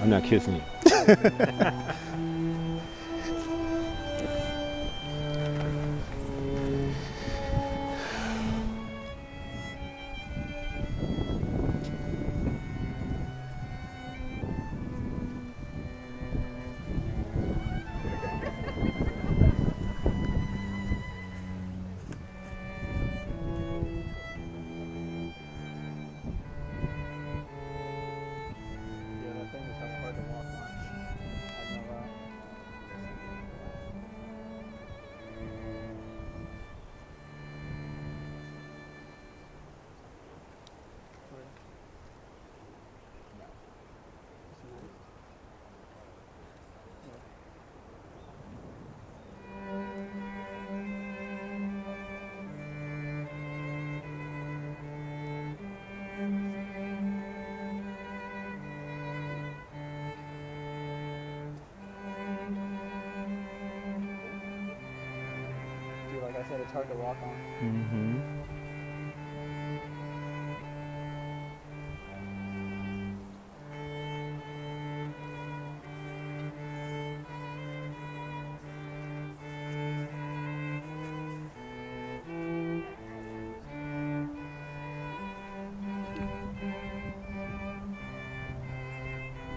I'm not kissing you. Like I said, it's hard to walk on. Mm-hmm.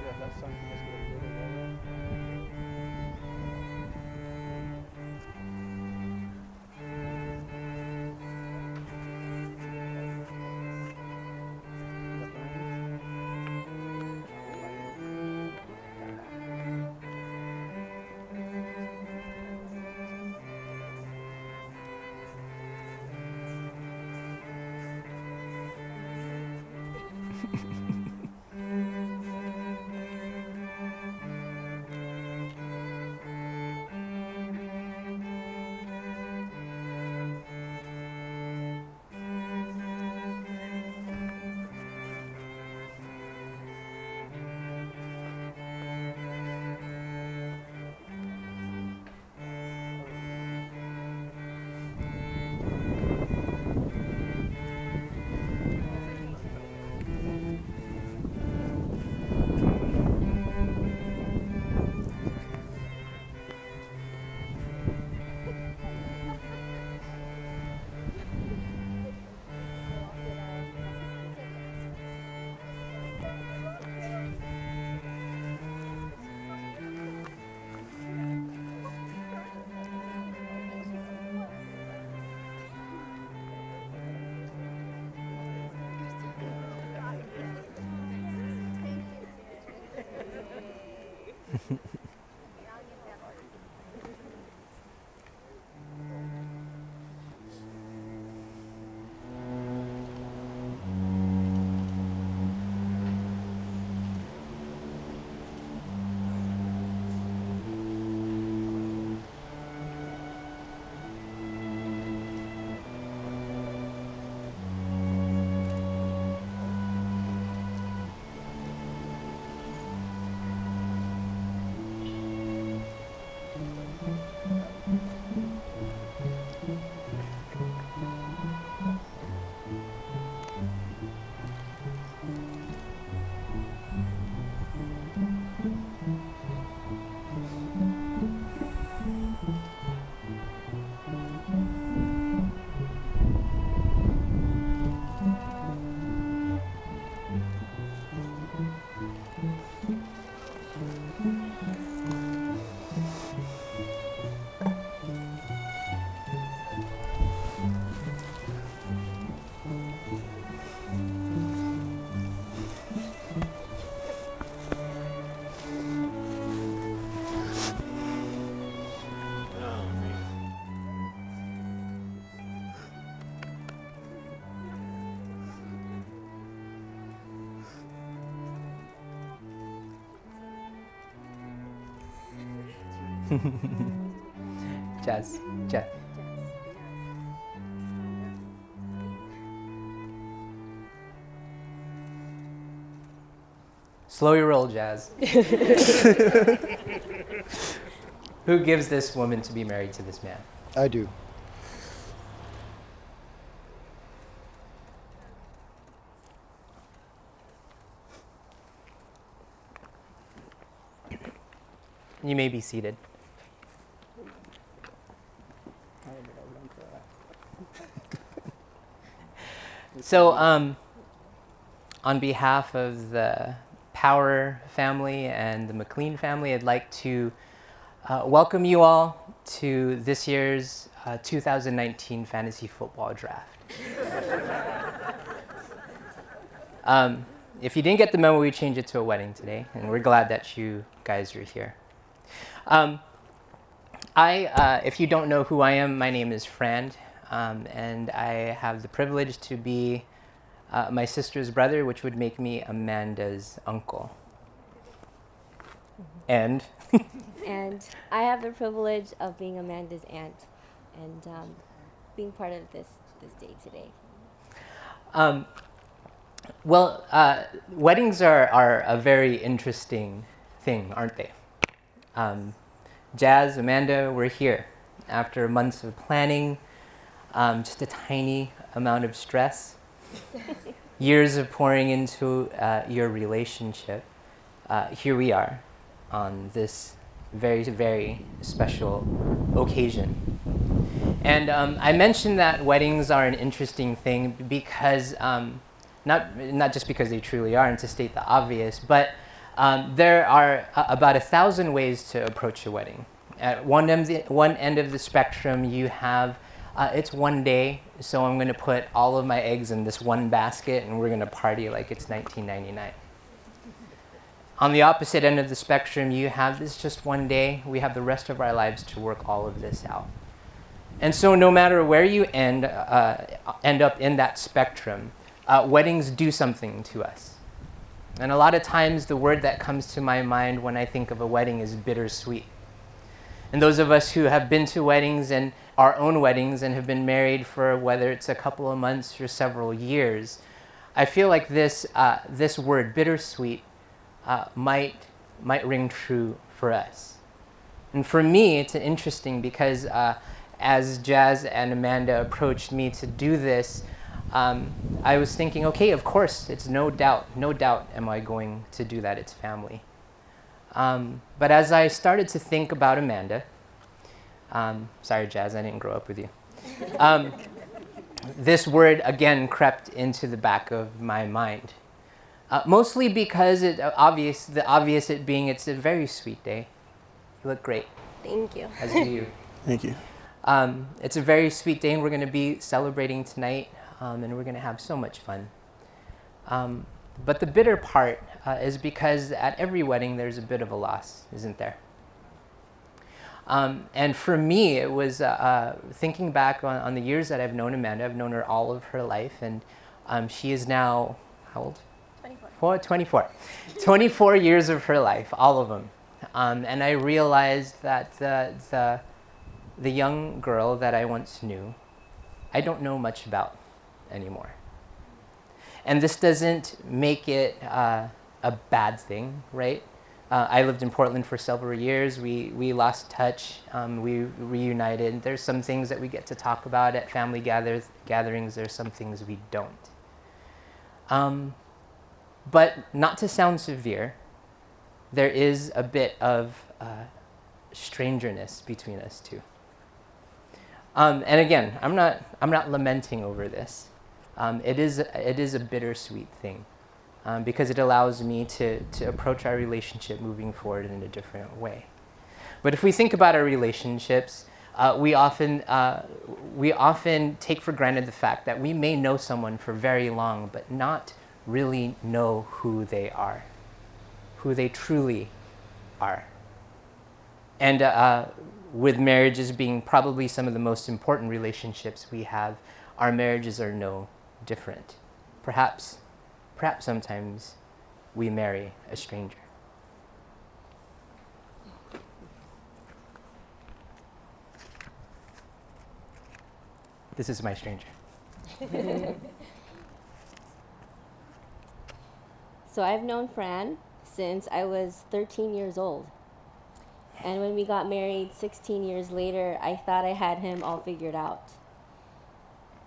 Yeah, that's something that's going to be really well. Jazz. Jazz. Slow your roll, Jazz. Who gives this woman to be married to this man? I do. You may be seated. So, on behalf of the Power family and the McLean family, I'd like to welcome you all to this year's 2019 Fantasy Football Draft. If you didn't get the memo, we changed it to a wedding today, and we're glad that you guys are here. If you don't know who I am, my name is Fran, and I have the privilege to be my sister's brother, which would make me Amanda's uncle. And And I have the privilege of being Amanda's aunt and being part of this day today. Weddings are a very interesting thing, aren't they? Jazz, Amanda, we're here after months of planning, just a tiny amount of stress, years of pouring into your relationship. Here we are on this very, very special occasion. And I mentioned that weddings are an interesting thing because, not just because they truly are, and to state the obvious, but there are about 1,000 ways to approach a wedding. At one end of the spectrum, you have, it's one day, so I'm going to put all of my eggs in this one basket, and we're going to party like it's 1999. On the opposite end of the spectrum, you have this just one day. We have the rest of our lives to work all of this out. And so no matter where you end up in that spectrum, weddings do something to us. And a lot of times the word that comes to my mind when I think of a wedding is bittersweet. And those of us who have been to weddings and our own weddings and have been married for whether it's a couple of months or several years, I feel like this word, bittersweet, might ring true for us. And for me, it's interesting because as Jazz and Amanda approached me to do this, I was thinking, okay, of course, it's no doubt am I going to do that, it's family. But as I started to think about Amanda, sorry Jazz, I didn't grow up with you. This word again crept into the back of my mind. Mostly because the obvious it being it's a very sweet day. You look great. Thank you. As do you. Thank you. It's a very sweet day, and we're going to be celebrating tonight, and we're going to have so much fun. But the bitter part is because at every wedding there's a bit of a loss, isn't there? And for me, it was thinking back on the years that I've known Amanda. I've known her all of her life, and she is now, how old? 24. 24 years of her life, all of them. And I realized that the young girl that I once knew, I don't know much about anymore. And this doesn't make it a bad thing, right? I lived in Portland for several years. We lost touch. We reunited. There's some things that we get to talk about at family gatherings. There's some things we don't. But not to sound severe, there is a bit of strangeness between us two. And again, I'm not lamenting over this. It is a bittersweet thing because it allows me to approach our relationship moving forward in a different way. But if we think about our relationships, we often take for granted the fact that we may know someone for very long, but not really know who they are, who they truly are. And with marriages being probably some of the most important relationships we have, our marriages are no different. Perhaps sometimes we marry a stranger. This is my stranger. So I've known Fran since I was 13 years old. And when we got married 16 years later, I thought I had him all figured out.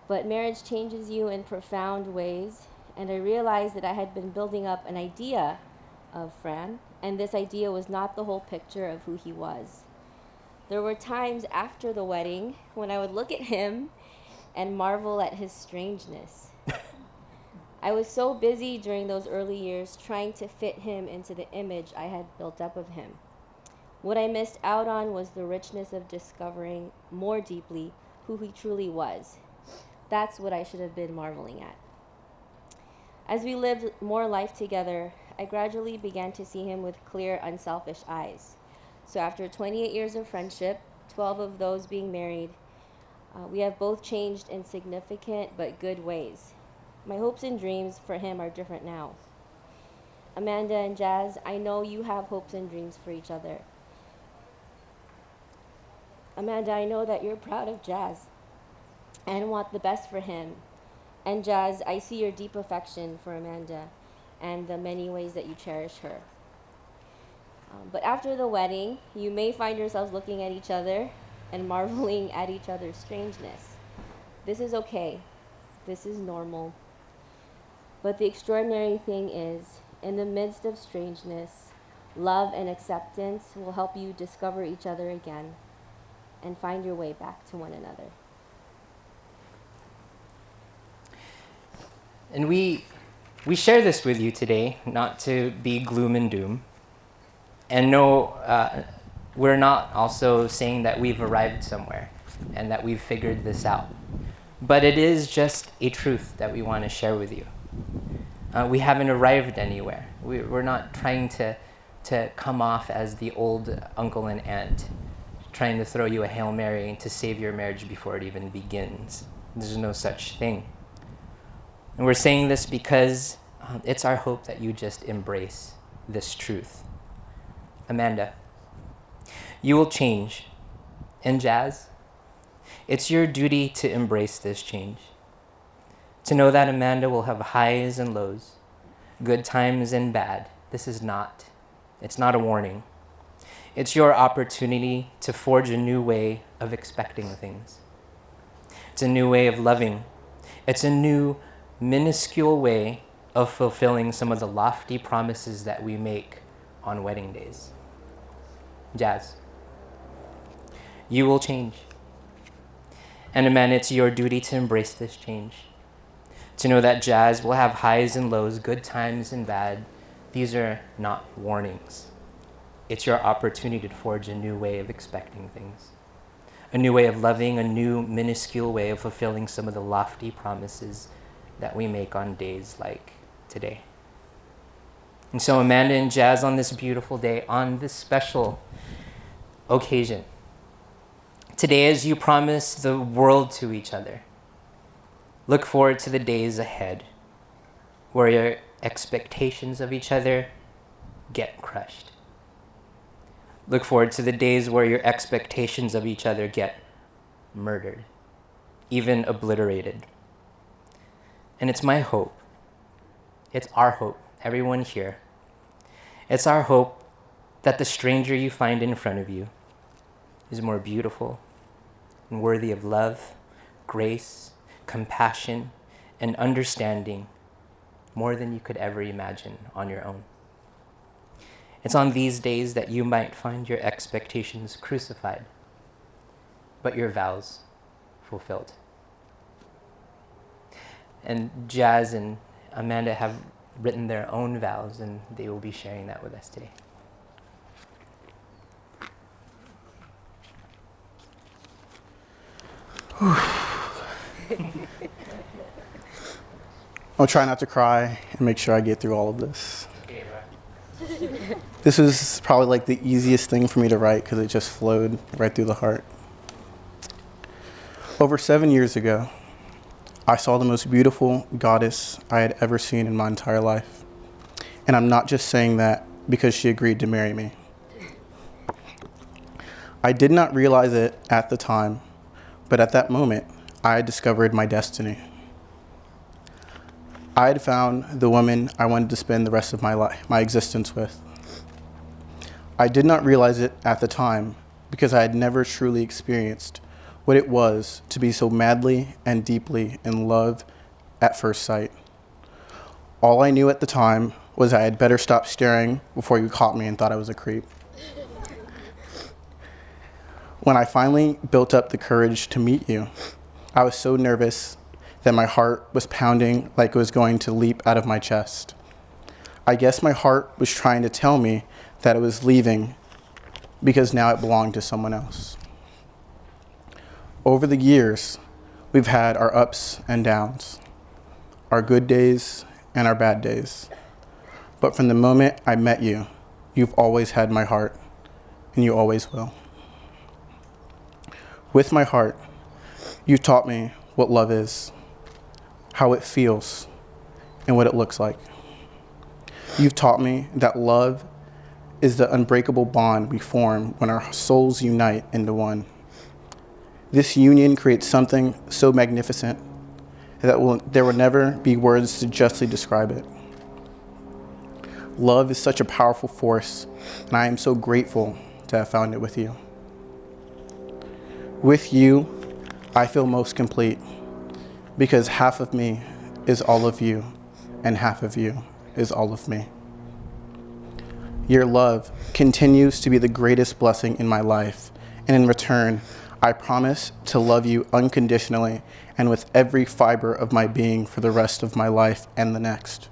But marriage changes you in profound ways, and I realized that I had been building up an idea of Fran, and this idea was not the whole picture of who he was. There were times after the wedding when I would look at him and marvel at his strangeness. I was so busy during those early years trying to fit him into the image I had built up of him. What I missed out on was the richness of discovering more deeply who he truly was. That's what I should have been marveling at. As we lived more life together, I gradually began to see him with clear, unselfish eyes. So after 28 years of friendship, 12 of those being married, we have both changed in significant but good ways. My hopes and dreams for him are different now. Amanda and Jazz, I know you have hopes and dreams for each other. Amanda, I know that you're proud of Jazz and want the best for him. And Jazz, I see your deep affection for Amanda and the many ways that you cherish her. But after the wedding, you may find yourselves looking at each other and marveling at each other's strangeness. This is okay. This is normal. But the extraordinary thing is, in the midst of strangeness, love and acceptance will help you discover each other again and find your way back to one another. And we share this with you today, not to be gloom and doom. And no, we're not also saying that we've arrived somewhere and that we've figured this out. But it is just a truth that we want to share with you. We haven't arrived anywhere. We're not trying to come off as the old uncle and aunt, trying to throw you a Hail Mary to save your marriage before it even begins. There's no such thing. And we're saying this because it's our hope that you just embrace this truth. Amanda, you will change. And Jazz, it's your duty to embrace this change. To know that Amanda will have highs and lows, good times and bad. It's not a warning. It's your opportunity to forge a new way of expecting things. It's a new way of loving. It's a new minuscule way of fulfilling some of the lofty promises that we make on wedding days. Jazz, you will change. And Amanda, it's your duty to embrace this change. To know that Jazz will have highs and lows, good times and bad. These are not warnings. It's your opportunity to forge a new way of expecting things. A new way of loving, a new minuscule way of fulfilling some of the lofty promises that we make on days like today. And so Amanda and Jazz, on this beautiful day, on this special occasion, today as you promise the world to each other, look forward to the days ahead where your expectations of each other get crushed. Look forward to the days where your expectations of each other get murdered, even obliterated. And it's my hope, it's our hope, everyone here, it's our hope that the stranger you find in front of you is more beautiful and worthy of love, grace, compassion, and understanding more than you could ever imagine on your own. It's on these days that you might find your expectations crucified, but your vows fulfilled. And Jazz and Amanda have written their own vows, and they will be sharing that with us today. I'll try not to cry and make sure I get through all of this. This is probably like the easiest thing for me to write because it just flowed right through the heart. Over 7 years ago, I saw the most beautiful goddess I had ever seen in my entire life. And I'm not just saying that because she agreed to marry me. I did not realize it at the time, but at that moment, I had discovered my destiny. I had found the woman I wanted to spend the rest of my life, my existence with. I did not realize it at the time because I had never truly experienced what it was to be so madly and deeply in love at first sight. All I knew at the time was I had better stop staring before you caught me and thought I was a creep. When I finally built up the courage to meet you, I was so nervous that my heart was pounding like it was going to leap out of my chest. I guess my heart was trying to tell me that it was leaving because now it belonged to someone else. Over the years, we've had our ups and downs, our good days and our bad days. But from the moment I met you, you've always had my heart, and you always will. With my heart, you taught me what love is, how it feels, and what it looks like. You've taught me that love is the unbreakable bond we form when our souls unite into one. This union creates something so magnificent that there will never be words to justly describe it. Love is such a powerful force, and I am so grateful to have found it with you. With you, I feel most complete because half of me is all of you, and half of you is all of me. Your love continues to be the greatest blessing in my life, and in return, I promise to love you unconditionally and with every fiber of my being for the rest of my life and the next.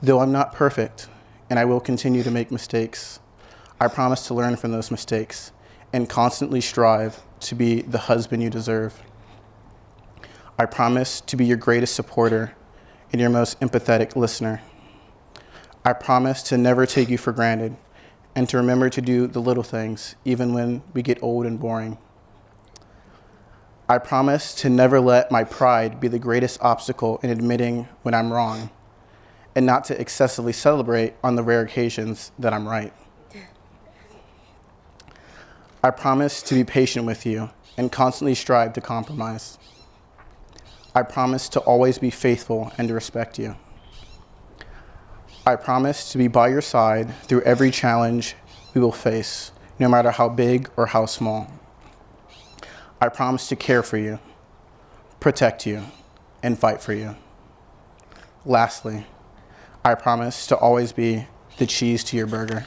Though I'm not perfect, and I will continue to make mistakes, I promise to learn from those mistakes and constantly strive to be the husband you deserve. I promise to be your greatest supporter and your most empathetic listener. I promise to never take you for granted and to remember to do the little things, even when we get old and boring. I promise to never let my pride be the greatest obstacle in admitting when I'm wrong, and not to excessively celebrate on the rare occasions that I'm right. I promise to be patient with you and constantly strive to compromise. I promise to always be faithful and to respect you. I promise to be by your side through every challenge we will face, no matter how big or how small. I promise to care for you, protect you, and fight for you. Lastly, I promise to always be the cheese to your burger.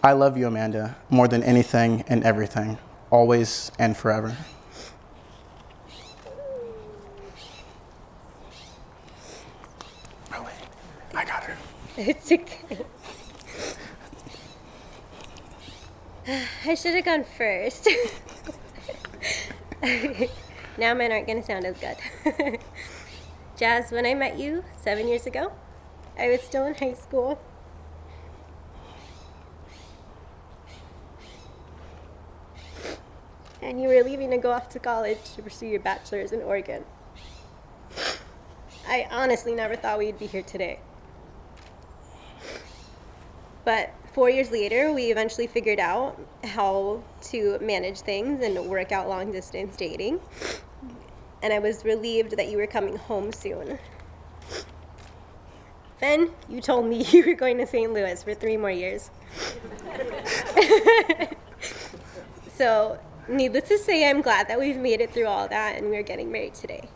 I love you, Amanda, more than anything and everything, always and forever. Oh, wait, I got her. It's okay. I should have gone first. Now mine aren't going to sound as good. Jazz, when I met you 7 years ago, I was still in high school. And you were leaving to go off to college to pursue your bachelor's in Oregon. I honestly never thought we'd be here today. But 4 years later, we eventually figured out how to manage things and work out long-distance dating. And I was relieved that you were coming home soon. Then you told me you were going to St. Louis for 3 more years. So, needless to say, I'm glad that we've made it through all that and we're getting married today.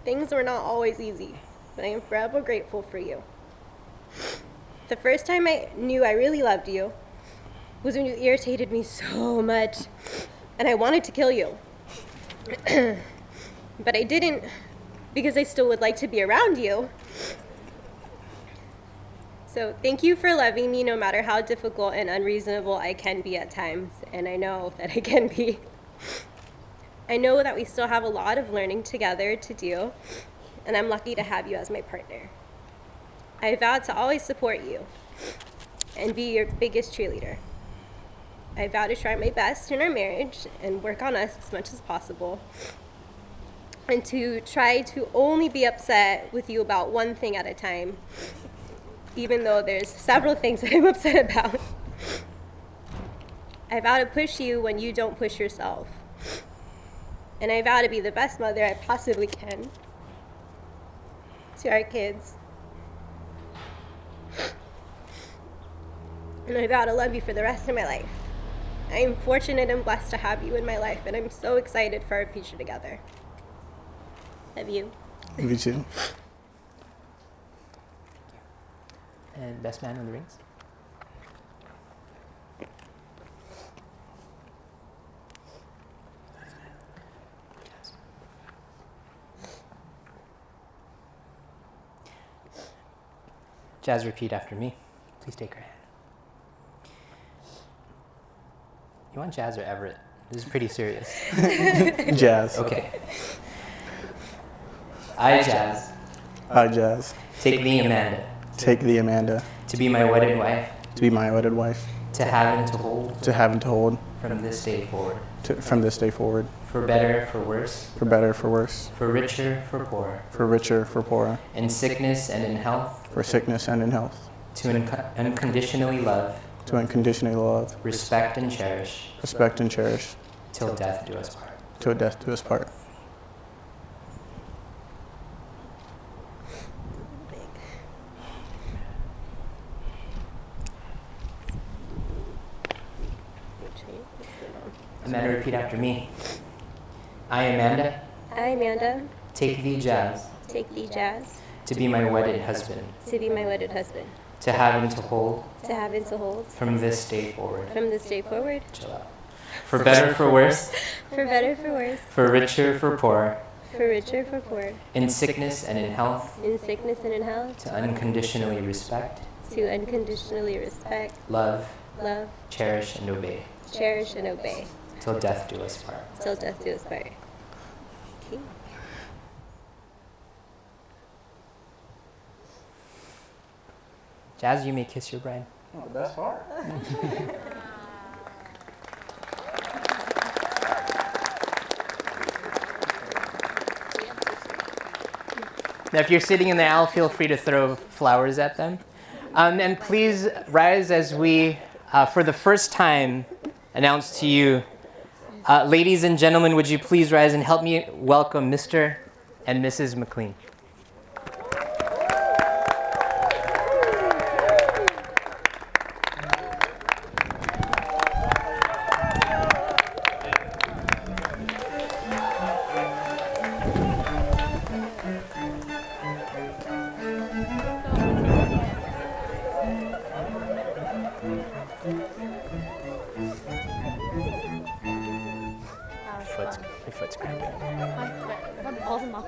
Things were not always easy, but I am forever grateful for you. The first time I knew I really loved you was when you irritated me so much, and I wanted to kill you. But I didn't, because I still would like to be around you. So thank you for loving me no matter how difficult and unreasonable I can be at times, and I know that I can be. I know that we still have a lot of learning together to do, and I'm lucky to have you as my partner. I vow to always support you and be your biggest cheerleader. I vow to try my best in our marriage and work on us as much as possible, and to try to only be upset with you about one thing at a time, even though there's several things that I'm upset about. I vow to push you when you don't push yourself. And I vow to be the best mother I possibly can to our kids. And I vow to love you for the rest of my life. I am fortunate and blessed to have you in my life, and I'm so excited for our future together. Love you. You too. And best man with the rings. Jazz, repeat after me. Please take her hand. You want Jazz or Everett? This is pretty serious. Jazz. Okay. I, Jazz, I, Jazz, take thee, Amanda, take thee, Amanda, to be my wedded wife, to be my wedded wife, to have and to hold to have and to hold from this day forward, from this day forward, for better, for worse, for better, for worse, for richer, for poorer, for richer, for poorer, in sickness and in health, for sickness and in health, to unconditionally love, to unconditionally love, respect and cherish, respect and cherish, till death do us part. till death do us part. Amanda, repeat after me. I, Amanda, I, Amanda, take thee, Jazz, take thee, Jazz, to be my wedded husband, to be my wedded husband, to have and to hold to have and to hold from this day forward. from this day forward, Chill out. For better, for worse, for better, for worse, for richer, for poorer, for richer, for poor, in sickness and in health, in sickness and in health, to unconditionally respect, to unconditionally respect, love, love, cherish, and obey, cherish, and obey, till death do us part. till death do us part. Okay. Jazz, you may kiss your bride. Oh, the best part. Now, if you're sitting in the aisle, feel free to throw flowers at them. And please rise as we, for the first time, announce to you, ladies and gentlemen, would you please rise and help me welcome Mr. and Mrs. McLean. My foot's cramping. Balls in my